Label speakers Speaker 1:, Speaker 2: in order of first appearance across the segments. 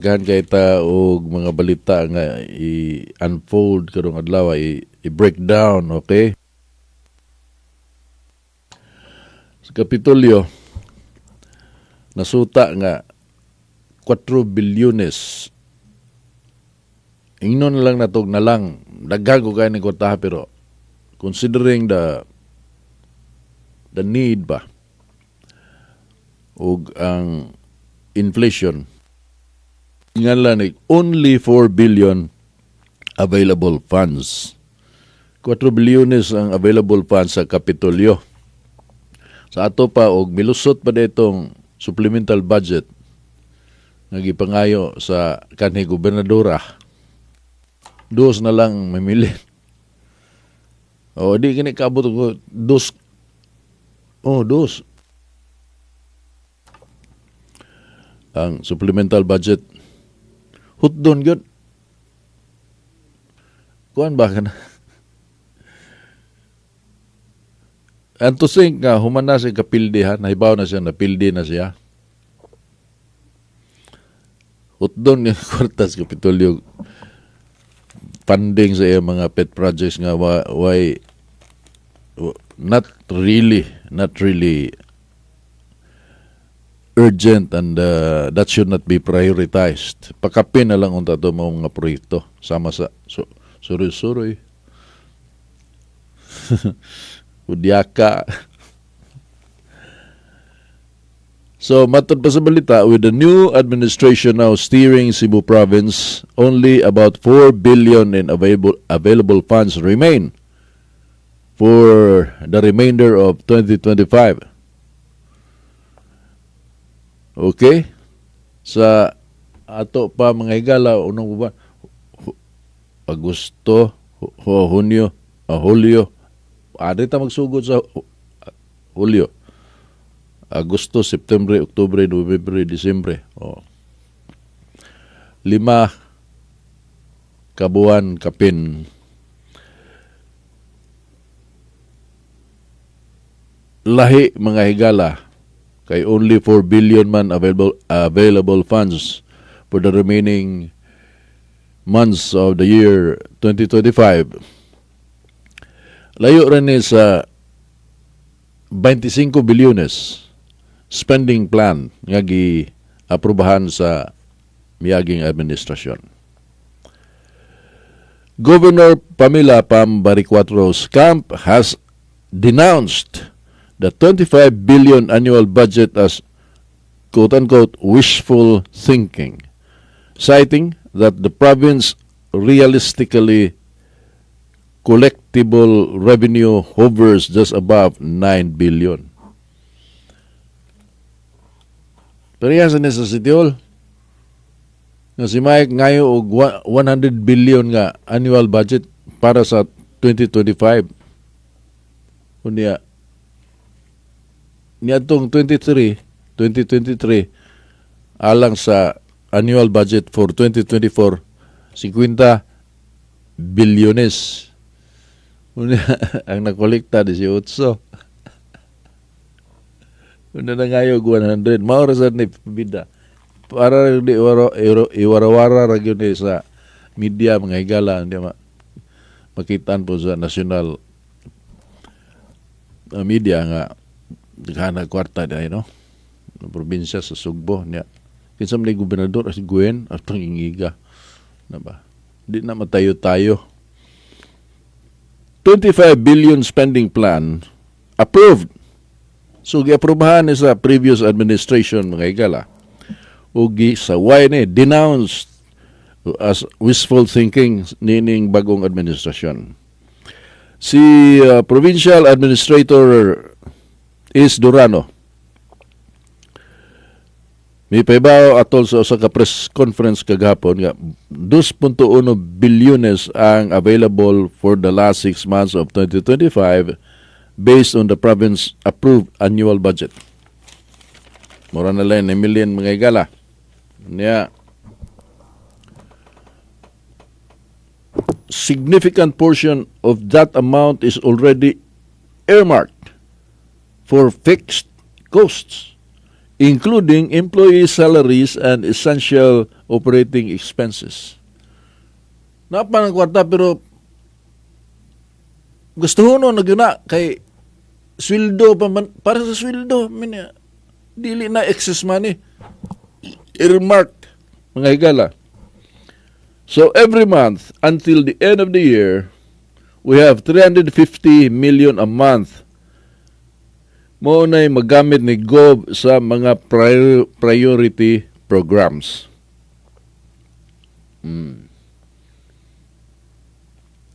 Speaker 1: Gahan kay ta og mga balita nga i-unfold karong adlaw, i-break down, okay? Sa kapitolyo, nasuta nga 4 bilyones. Ingnon lang natog na lang. Daghan ko kayo ng kwartaha, pero considering the need ba ug ang inflation, nga lang only 4 billion available funds. 4 bilyones ang available funds sa kapitolyo. Sa ato pa, og milusot pa ditong supplemental budget nga gipangayo sa kanhi gobernadora. Dos na lang mamili. O di kini kaabot ko dos. Oh, dos. Ang supplemental budget hutdon gyud. Kuan ba kana? Anto sing nga human na si kapildi ha, nahibaw na siya, napildi na siya. Hutdon yung kwartas kapitolyo funding sa iyang mga pet projects nga why not really urgent, and that should not be prioritized. Pakapin na lang unta to mga proyekto sama sa suroy-suroy. Udyaka. So, matod pa sa balita, with the new administration now steering Cebu province, only about 4 billion in available funds remain for the remainder of 2025. Okay? Sa ato pa mga higala, unang buwan, Agosto, Hunyo, Hulyo, ta magsugod sa Hulyo. Agosto, September, Oktubre, Nobyembre, Disyembre. 5 kabuan kapin. Lahi mga higala, kay only 4 billion man available funds for the remaining months of the year 2025. Layo rin sa 25 bilyones spending plan nga gi-aprobahan sa miaging administrasyon. Governor Pamela Pambaricuatro's camp has denounced the 25 billion annual budget as quote-unquote wishful thinking, citing that the province realistically collectible revenue hovers just above 9 billion. Pero yan sa nasa City Hall, nga si Mike ngayon og 100 billion nga annual budget para sa 2025. Unya, niadtong 2023 alang sa annual budget for 2024 50 bilyones. Ang nakolekta 18. Una na ngayog 100. Maura sa ni bida. Para di iwara-wara ra gyud sa media mga higala, hindi makitaan po sa national media nga kana kwarta day no, probinsya sa Sugbo niya. Kinsa man gobernador si Gwen at pangingiga na ba? Di na matayo-tayo. 25 billion spending plan approved. So giaprobahan ni sa previous administration mga higala. Ugi sa ni denounced as wishful thinking nining bagong administrasyon. Si Provincial Administrator is Durano. May paibaw atol sa usa ka press conference kagahapon nga 2.1 bilyones ang available for the last 6 months of 2025 based on the province approved annual budget. Mura na lang 9 million mga higala. Niya, significant portion of that amount is already earmarked for fixed costs, including employee salaries and essential operating expenses. Napa ng kwarta pero gusto ho no nagyuna kay sweldo pa man, para sa sweldo dili na excess money earmarked mga higala. So every month until the end of the year we have 350 million a month mo na'y magamit ni Gov sa mga priority programs.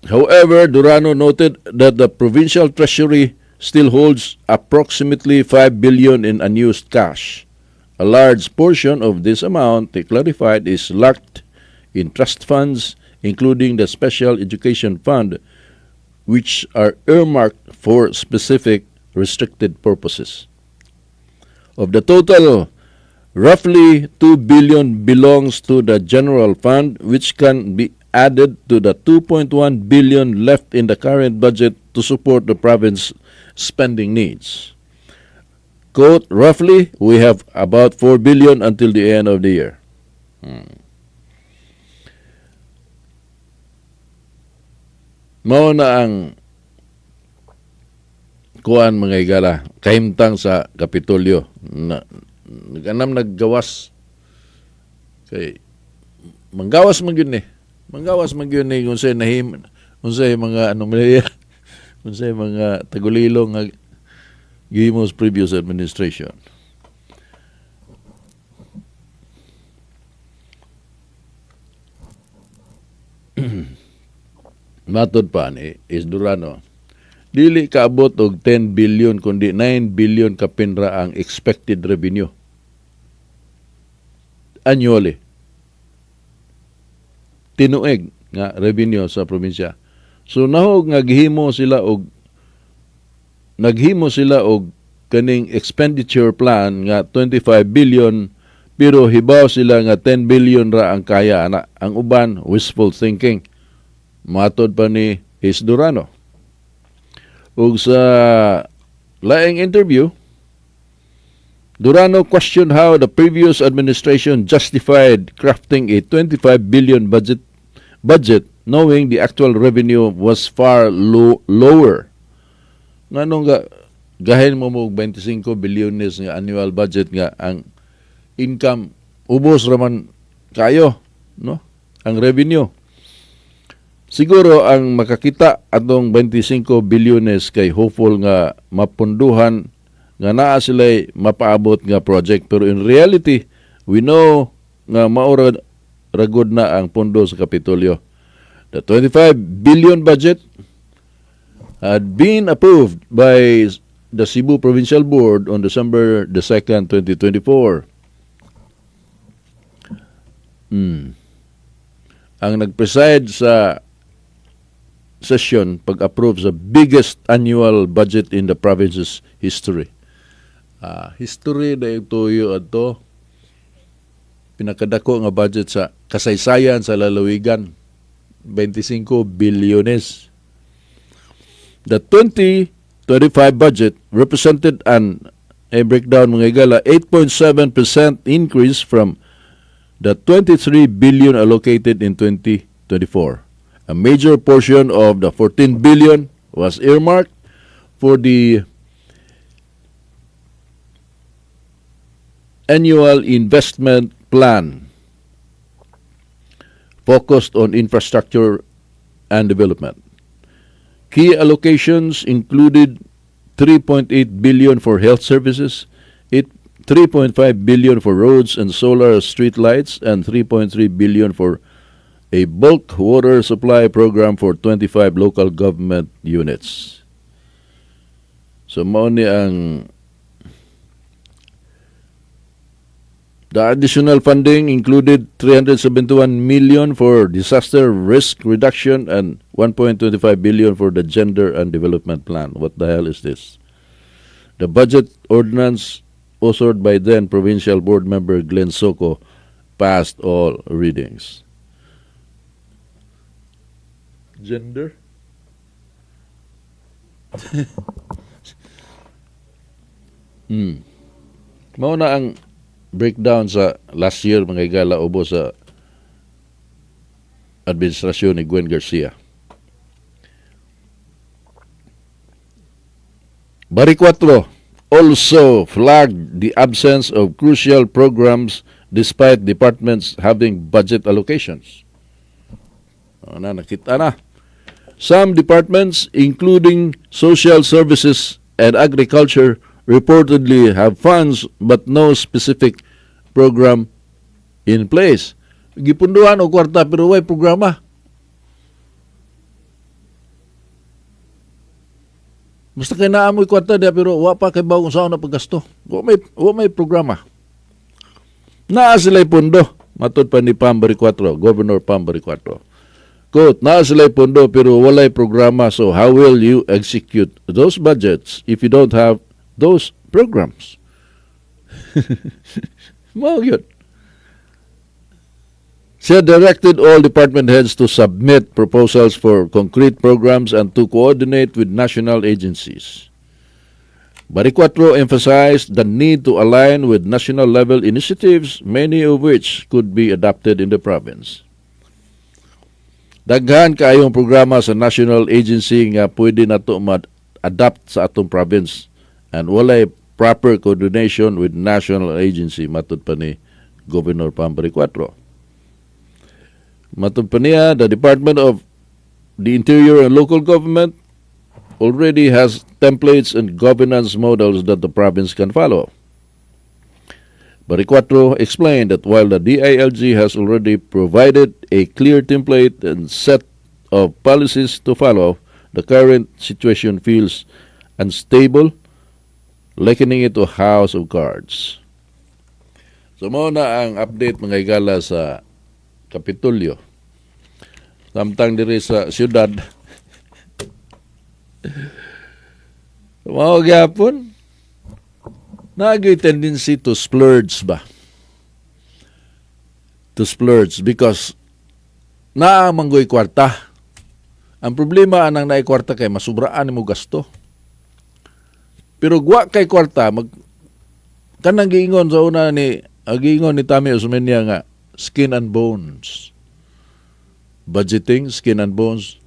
Speaker 1: However, Durano noted that the provincial treasury still holds approximately 5 billion in unused cash. A large portion of this amount, they clarified, is locked in trust funds, including the Special Education Fund, which are earmarked for specific restricted purposes. Of the total, roughly 2 billion belongs to the general fund, which can be added to the 2.1 billion left in the current budget to support the province spending needs. Quote, roughly, we have about 4 billion until the end of the year. Mao na ang kuan mga higala, kahimtang sa kapitolyo. Naggawas. Kay manggawas man gyud ni. Manggawas man gyud ni unsay unsay mga anumaliya, unsay mga tagulilong nga gihimos previous administration. Matod pa ni is Durano, dili kaabot og 10 billion kundi 9 billion kapinra ang expected revenue annually. Tinuig nga revenue sa probinsya. So nahog nga naghimo sila og kaning expenditure plan nga 25 billion pero hibaw sila nga 10 billion ra ang kaya ana. Ang uban wishful thinking. Matod pa ni His Durano. Ug sa laing interview, Durano questioned how the previous administration justified crafting a 25 billion budget knowing the actual revenue was far lower. Nganong gahin mo 25 bilyones nga annual budget nga ang income ubos raman kayo, no? Ang revenue. Siguro ang makakita atong 25 bilyones kay hopeful nga mapunduhan nga naa sila'y mapaabot nga project. Pero in reality, we know nga maura ragod na ang pondo sa kapitolyo. The 25 billion budget had been approved by the Cebu Provincial Board on December the 2nd, 2024. Ang nag-preside sa session pag-approve sa biggest annual budget in the province's history. History na ituyo ato pinakadako nga budget sa kasaysayan sa lalawigan, 25 bilyones. The 2025 budget represented a breakdown mga higala 8.7% increase from the 23 billion allocated in 2024. A major portion of the 14 billion was earmarked for the annual investment plan focused on infrastructure and development. Key allocations included 3.8 billion for health services, 3.5 billion for roads and solar street lights, and 3.3 billion for a bulk water supply program for 25 local government units. So mao ni ang the additional funding included 371 million for disaster risk reduction and 1.25 billion for the gender and development plan. What the hell is this? The budget ordinance authored by then provincial board member Glenn Soko passed all readings. Gender? Mao na ang breakdown sa last year mga higala ubo sa administrasyon ni Gwen Garcia. Bari 4 also flagged the absence of crucial programs despite departments having budget allocations. Nakita na. Some departments, including social services and agriculture, reportedly have funds but no specific program in place. Gipunduhan o kwarta pero way programa. Basta kay naamoy kwarta dia pero wa pa kay bagong saan na paggasto. Wa may programa. Naa sila'y pundo, matud pa ni Pambari 4, Governor Pambari 4. Quote, naa sila'y pundo pero walay programa, so how will you execute those budgets if you don't have those programs? Mao yun. She directed all department heads to submit proposals for concrete programs and to coordinate with national agencies. Baricuatro emphasized the need to align with national-level initiatives, many of which could be adopted in the province. Daghan kaayong programa sa national agency nga pwede nato ma-adapt sa atong province and walay proper coordination with national agency, matud pa ni Governor Pambari 4. Matud pa niya, the Department of the Interior and Local Government already has templates and governance models that the province can follow. Baricuatro explained that while the DILG has already provided a clear template and set of policies to follow, the current situation feels unstable, likening it to a house of cards. So muna ang update mga higala sa kapitolyo. Samtang diri sa siyudad. Mao gyapon. Nagay tendency to splurge ba? To splurge because naamanggoy kwarta. Ang problema anang naay kwarta kay masubraan mo gasto. Pero gwa kay kwarta kanang giingon sa una ni agingon ni Tami Osmeña nga skin and bones. Budgeting, skin and bones.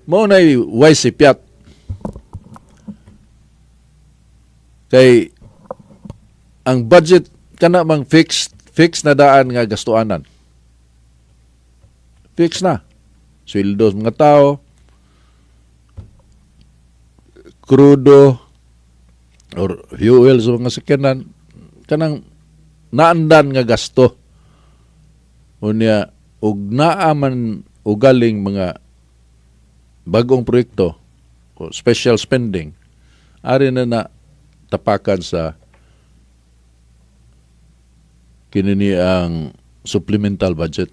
Speaker 1: Mao na'y wise si Piat. Kay ang budget kana mang fixed na daan nga gastuanan. Fix na. Sweldo mga tao, krudo, or fuel sa mga sakyanan, kanang naandan nga gasto. Unya ug naaman ugaling mga bagong proyekto o special spending ari na tapakan sa kinini ang supplemental budget.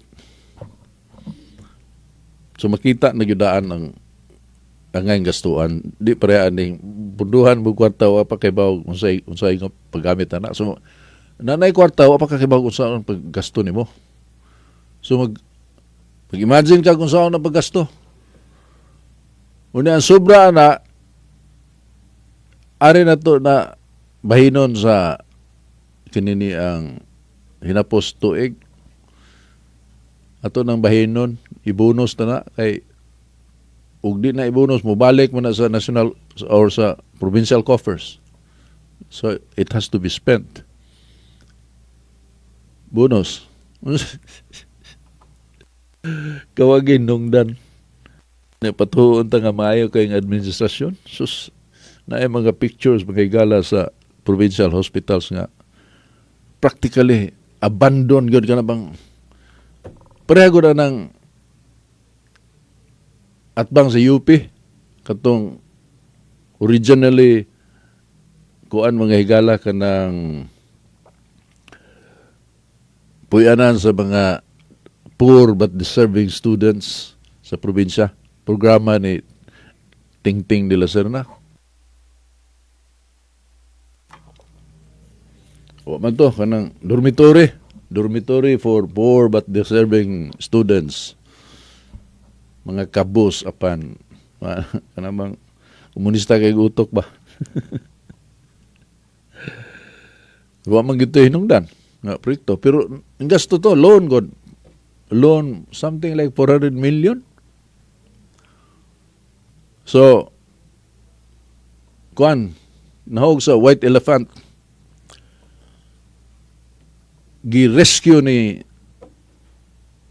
Speaker 1: So makita na gyudaan ang angay gastuan di pareha ning punduhan mo kwarta wa pa kay bawog unsay nga paggamit ana. So nanay kwarta wa pa kay bawog unsa ang paggasto nimo. So mag-imagine ka kung saan na paggasto. Una ang sobra na ari na to na bahinon sa kinini ang hinapos tuig. Ato nang bahinon, ibonus na kay ug di na ibonus mo balik mo na sa national or sa provincial coffers. So it has to be spent. Bonus. Kawagin nungdan. Patuon ta nga maayo kay administrasyon. Sus, naay mga pictures mga higala sa provincial hospitals nga practically abandon gyud kana bang pareha gud nang atbang sa UP katong originally kuan mga higala kanang puyanan sa mga poor but deserving students sa probinsya. Programa ni Tingting de la Serna. O man to, kanang dormitory. Dormitory for poor but deserving students. Mga kabus apan. Kanang komunista kay utok ba? Wa man gito hinungdan nga proyekto. Pero ang gasto to, loan god. loan something like 400 million. So, kuan, nahog sa White Elephant, gi-rescue ni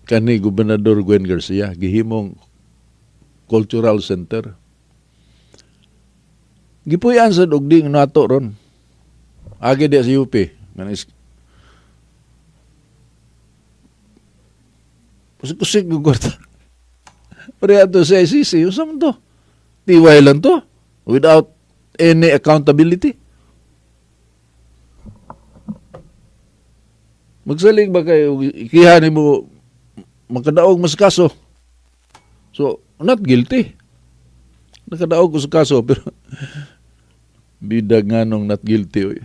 Speaker 1: kani Gobernador Gwen Garcia, gihimong cultural center. Gipuyan sa dugding nato ron. Agi di sa UP. Kusik-kusik ng kwarta. Pariya to sa ICC. Usam to. Tiway lang to. Without any accountability. Magsaling ba kayo, ikihanin mo, makadaog mas kaso. So, not guilty. Nakadaog ko sa kaso, pero bidag nga nung not guilty.